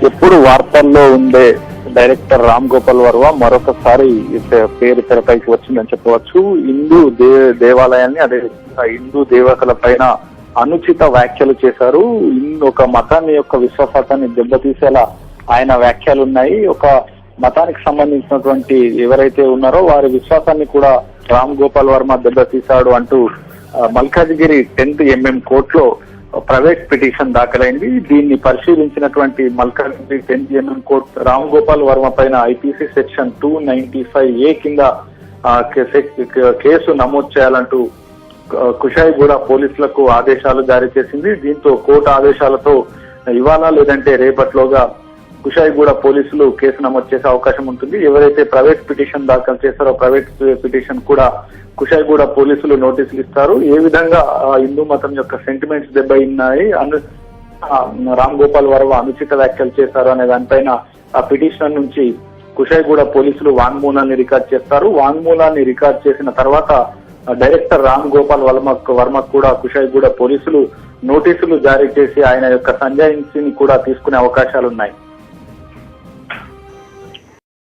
ఎప్పుడు వార్తల్లో ఉండే డైరెక్టర్ రామ్ గోపాల్ వర్మ మరొకసారి పేరు తెరపైకి వచ్చిందని చెప్పవచ్చు. హిందూ దేవాలయాన్ని అదే హిందూ దేవతల పైన అనుచిత వ్యాఖ్యలు చేశారు. ఒక మతాన్ని యొక్క విశ్వాసాన్ని దెబ్బతీసేలా ఆయన వ్యాఖ్యలు ఉన్నాయి. ఒక మతానికి సంబంధించినటువంటి ఎవరైతే ఉన్నారో వారి విశ్వాసాన్ని కూడా రామ్ గోపాల్ వర్మ దెబ్బతీశాడు అంటూ మల్కాజిగిరి 10th MM కోర్టులో ప్రైవేట్ పిటిషన్ దాఖలైంది. దీన్ని పరిశీలించినటువంటి Malkajgiri 10th MM court Ram Gopal Varma పైన IPC సెక్షన్ 295A కింద కేసు నమోదు చేయాలంటూ కుషాయిగూడ పోలీసులకు ఆదేశాలు జారీ చేసింది. దీంతో కోర్టు ఆదేశాలతో ఇవాళ లేదంటే రేపట్లోగా కుషాయిగూడ పోలీసులు కేసు నమోదు చేసే అవకాశం ఉంటుంది. ఎవరైతే ప్రైవేట్ పిటిషన్ దాఖలు చేస్తారో ప్రైవేట్ పిటిషన్ కూడా కుషాయిగూడ పోలీసులు నోటీసులు ఇస్తారు. ఏ విధంగా హిందూ మతం యొక్క సెంటిమెంట్స్ దెబ్బయిన్నాయి, రామ్ గోపాల్ వర్మ అనుచిత వ్యాఖ్యలు చేశారు అనే దానిపైన ఆ పిటిషన్ నుంచి కుషాయిగూడ పోలీసులు వాంగ్మూలాన్ని రికార్డ్ చేస్తారు. వాంగ్మూలాన్ని రికార్డ్ చేసిన తర్వాత డైరెక్టర్ రామ్ గోపాల్ వర్మ కూడా కుషాయిగూడ పోలీసులు నోటీసులు జారీ చేసి ఆయన యొక్క సంజాయిషిని కూడా తీసుకునే అవకాశాలు ఉన్నాయి.